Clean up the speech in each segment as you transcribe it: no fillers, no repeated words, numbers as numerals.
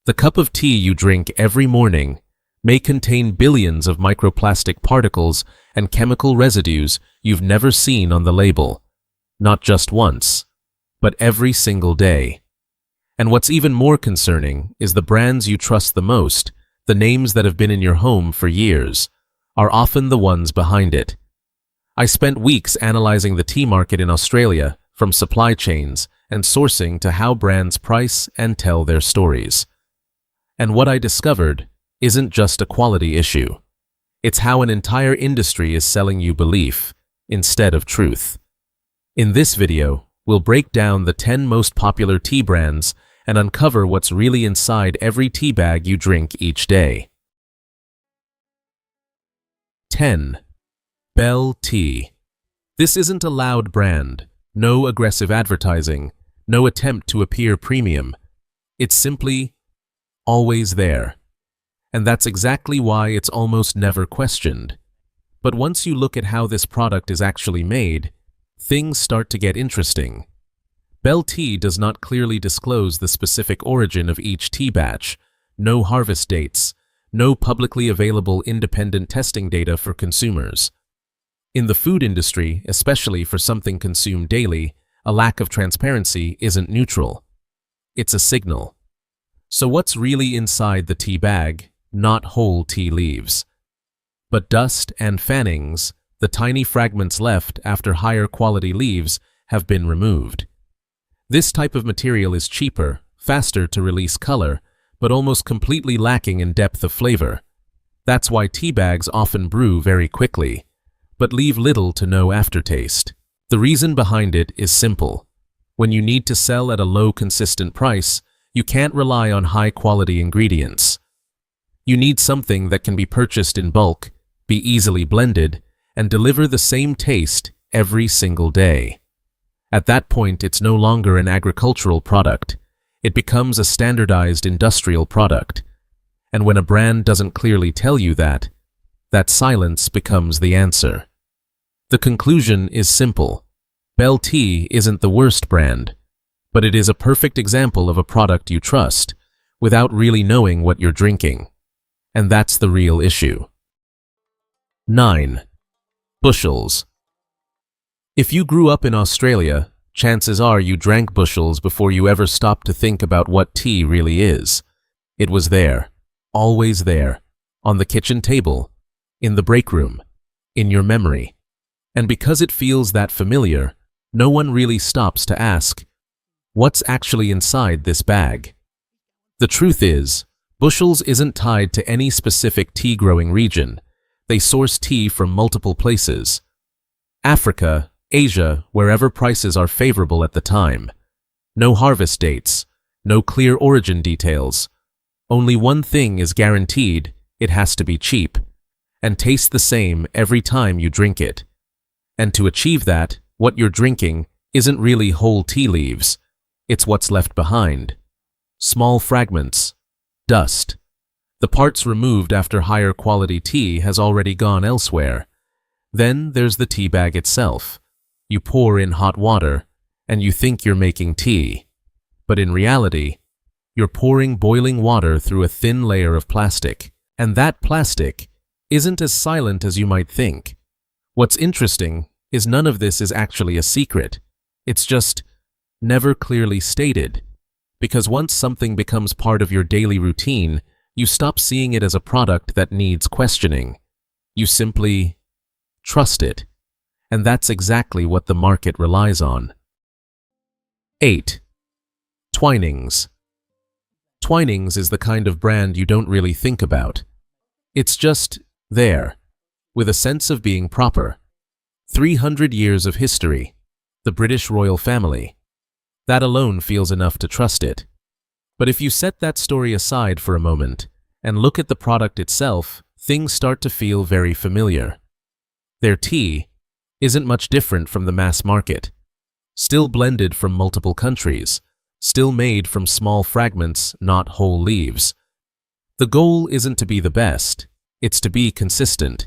The cup of tea you drink every morning may contain billions of microplastic particles and chemical residues you've never seen on the label, not just once, but every single day. And what's even more concerning is the brands you trust the most, the names that have been in your home for years, are often the ones behind it. I spent weeks analyzing the tea market in Australia, from supply chains and sourcing to how brands price and tell their stories. And what I discovered isn't just a quality issue. It's how an entire industry is selling you belief instead of truth. In this video, we'll break down the 10 most popular tea brands and uncover what's really inside every tea bag you drink each day. 10. Bell Tea. This isn't a loud brand, no aggressive advertising, no attempt to appear premium. It's simply always there. And that's exactly why it's almost never questioned. But once you look at how this product is actually made, things start to get interesting. Bell Tea does not clearly disclose the specific origin of each tea batch, no harvest dates, no publicly available independent testing data for consumers. In the food industry, especially for something consumed daily, a lack of transparency isn't neutral. It's a signal. So what's really inside the tea bag? Not whole tea leaves, but dust and fannings. The tiny fragments left after higher quality leaves have been removed. This type of material is cheaper, faster to release color, but almost completely lacking in depth of flavor. That's why tea bags often brew very quickly, but leave little to no aftertaste. The reason behind it is simple. When you need to sell at a low consistent price, you can't rely on high-quality ingredients. You need something that can be purchased in bulk, be easily blended, and deliver the same taste every single day. At that point, it's no longer an agricultural product. It becomes a standardized industrial product. And when a brand doesn't clearly tell you that silence becomes the answer. The conclusion is simple. Bell Tea isn't the worst brand, but it is a perfect example of a product you trust without really knowing what you're drinking. And that's the real issue. 9. Bushels. If you grew up in Australia, chances are you drank Bushels before you ever stopped to think about what tea really is. It was there, always there, on the kitchen table, in the break room, in your memory. And because it feels that familiar, no one really stops to ask, what's actually inside this bag? The truth is, Bushels isn't tied to any specific tea-growing region. They source tea from multiple places. Africa, Asia, wherever prices are favorable at the time. No harvest dates, no clear origin details. Only one thing is guaranteed: it has to be cheap, and taste the same every time you drink it. And to achieve that, what you're drinking isn't really whole tea leaves. It's what's left behind. Small fragments, dust. The parts removed after higher quality tea has already gone elsewhere. Then there's the tea bag itself. You pour in hot water, and you think you're making tea. But in reality, you're pouring boiling water through a thin layer of plastic. And that plastic isn't as silent as you might think. What's interesting is none of this is actually a secret. It's just never clearly stated. Because once something becomes part of your daily routine, you stop seeing it as a product that needs questioning. You simply trust it. And that's exactly what the market relies on. 8. Twinings. Twinings is the kind of brand you don't really think about. It's just there, with a sense of being proper. 300 years of history, the British royal family. That alone feels enough to trust it. But if you set that story aside for a moment and look at the product itself, things start to feel very familiar. Their tea isn't much different from the mass market. Still blended from multiple countries, still made from small fragments, not whole leaves. The goal isn't to be the best, it's to be consistent.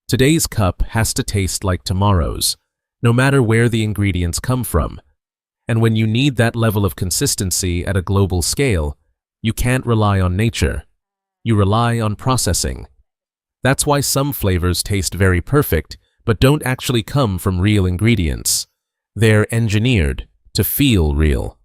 Today's cup has to taste like tomorrow's, no matter where the ingredients come from. And when you need that level of consistency at a global scale, You can't rely on nature. You rely on processing. That's why some flavors taste very perfect, but don't actually come from real ingredients. They're engineered to feel real.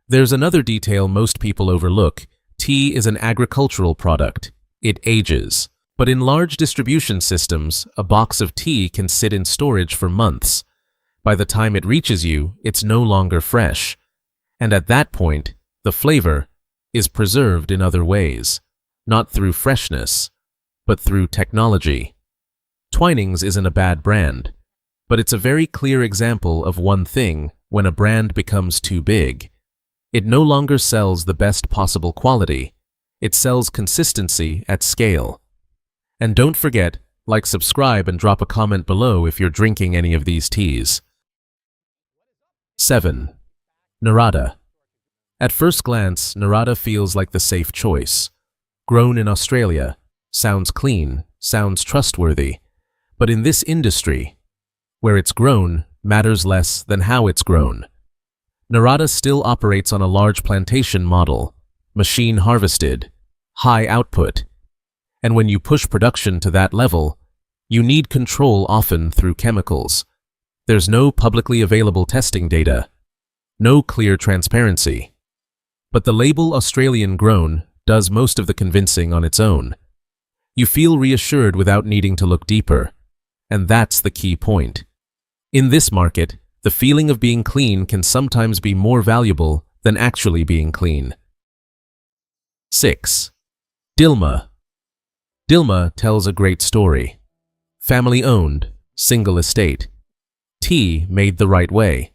There's another detail most people overlook. Tea is an agricultural product. It ages. But in large distribution systems, a box of tea can sit in storage for months. By the time it reaches you, it's no longer fresh. And at that point, the flavor is preserved in other ways, not through freshness, but through technology. Twinings isn't a bad brand, but it's a very clear example of one thing when a brand becomes too big. It no longer sells the best possible quality. It sells consistency at scale. And don't forget, like, subscribe, and drop a comment below if you're drinking any of these teas. 7. Narada. At first glance, Narada feels like the safe choice. Grown in Australia, sounds clean, sounds trustworthy. But in this industry, where it's grown matters less than how it's grown. Narada still operates on a large plantation model, machine harvested, high output. And when you push production to that level, you need control, often through chemicals. There's no publicly available testing data, no clear transparency. But the label Australian grown does most of the convincing on its own. You feel reassured without needing to look deeper. And that's the key point. In this market, the feeling of being clean can sometimes be more valuable than actually being clean. 6. Dilmah. Dilmah tells a great story. Family-owned, single estate. Tea made the right way.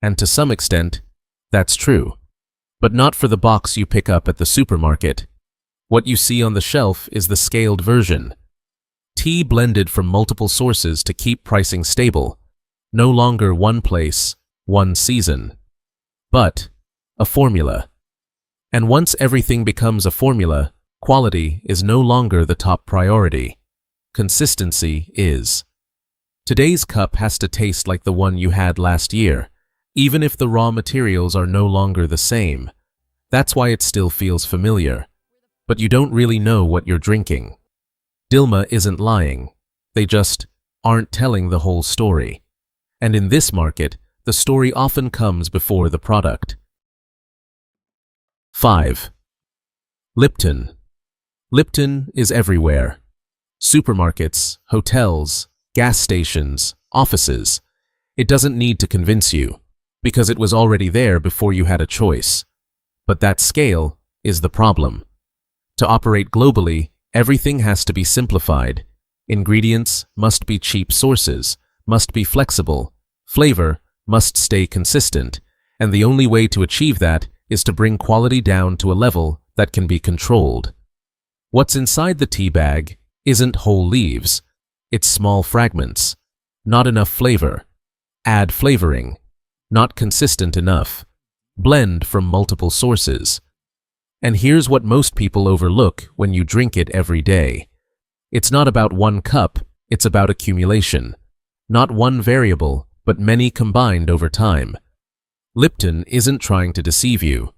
And to some extent, that's true. But not for the box you pick up at the supermarket. What you see on the shelf is the scaled version. Tea blended from multiple sources to keep pricing stable. No longer one place, one season. But a formula. And once everything becomes a formula, quality is no longer the top priority. Consistency is. Today's cup has to taste like the one you had last year, even if the raw materials are no longer the same. That's why it still feels familiar. But you don't really know what you're drinking. Dilmah isn't lying. They just aren't telling the whole story. And in this market, the story often comes before the product. 5. Lipton. Lipton is everywhere. Supermarkets, hotels, gas stations, offices. It doesn't need to convince you, because it was already there before you had a choice. But that scale is the problem. To operate globally, everything has to be simplified. Ingredients must be cheap sources, must be flexible, flavor must stay consistent, and the only way to achieve that is to bring quality down to a level that can be controlled. What's inside the tea bag isn't whole leaves, it's small fragments. Not enough flavor. Add flavoring. Not consistent enough. Blend from multiple sources. And here's what most people overlook when you drink it every day. It's not about one cup, it's about accumulation. Not one variable, but many combined over time. Lipton isn't trying to deceive you.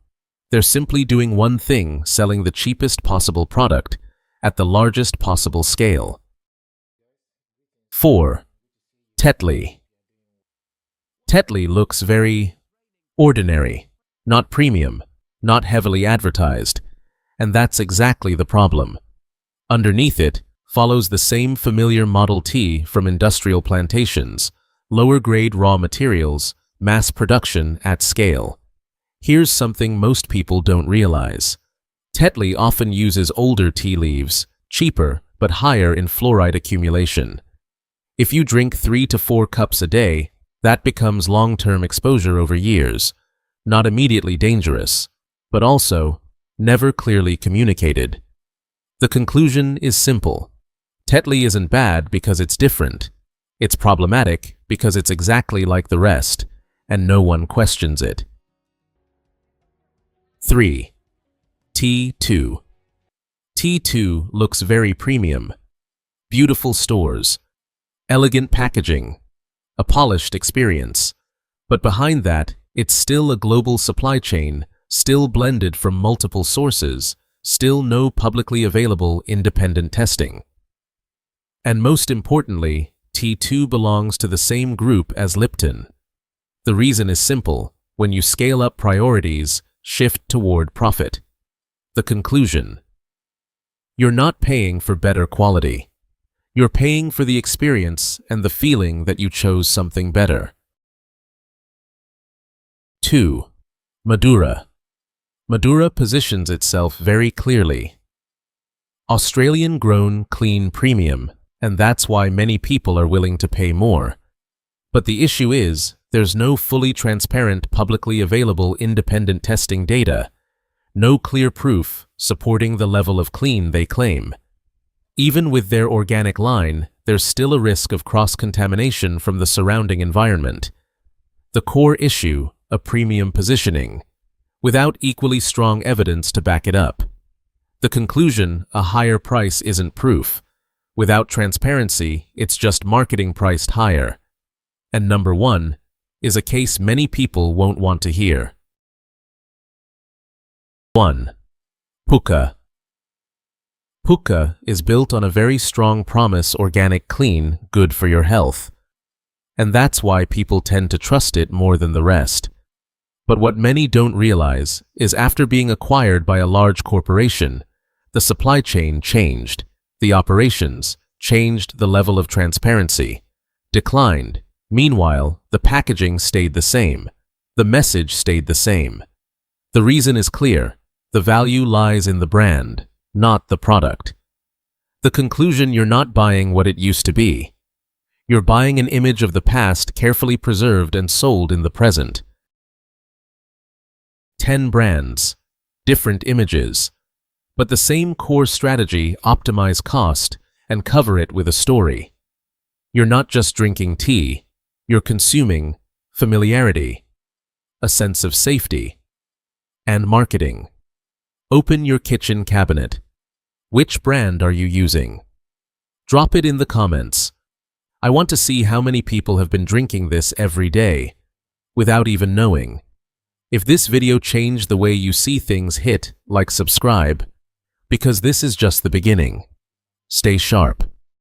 They're simply doing one thing, selling the cheapest possible product at the largest possible scale. 4. Tetley. Tetley looks very ordinary, not premium, not heavily advertised, and that's exactly the problem. Underneath it follows the same familiar Model T from industrial plantations, lower-grade raw materials, mass production at scale. Here's something most people don't realize. Tetley often uses older tea leaves, cheaper but higher in fluoride accumulation. If you drink 3 to 4 cups a day, that becomes long-term exposure over years, not immediately dangerous, but also never clearly communicated. The conclusion is simple. Tetley isn't bad because it's different. It's problematic because it's exactly like the rest, and no one questions it. 3. T2. T2 looks very premium. Beautiful stores, elegant packaging, a polished experience. But behind that, it's still a global supply chain still blended from multiple sources, still no publicly available independent testing. And most importantly, T2 belongs to the same group as Lipton. The reason is simple: when you scale up priorities, shift toward profit. The conclusion: you're not paying for better quality. You're paying for the experience and the feeling that you chose something better. 2. Madura. Madura positions itself very clearly. Australian-grown clean premium, and that's why many people are willing to pay more. But the issue is, there's no fully transparent, publicly available independent testing data, no clear proof supporting the level of clean they claim. Even with their organic line, there's still a risk of cross-contamination from the surrounding environment. The core issue, a premium positioning, without equally strong evidence to back it up. The conclusion, a higher price isn't proof. Without transparency, it's just marketing priced higher. And number 1 is a case many people won't want to hear. 1. Pukka. Pukka is built on a very strong promise: organic, clean, good for your health. And that's why people tend to trust it more than the rest. But what many don't realize is after being acquired by a large corporation, the supply chain changed, the operations changed, the level of transparency declined. Meanwhile, the packaging stayed the same. The message stayed the same. The reason is clear: the value lies in the brand, not the product. The conclusion: you're not buying what it used to be. You're buying an image of the past, carefully preserved and sold in the present. 10 brands, different images, but the same core strategy: optimize cost and cover it with a story. You're not just drinking tea, you're consuming familiarity, a sense of safety, and marketing. Open your kitchen cabinet. Which brand are you using? Drop it in the comments. I want to see how many people have been drinking this every day, without even knowing. If this video changed the way you see things, hit like, subscribe, because this is just the beginning. Stay sharp.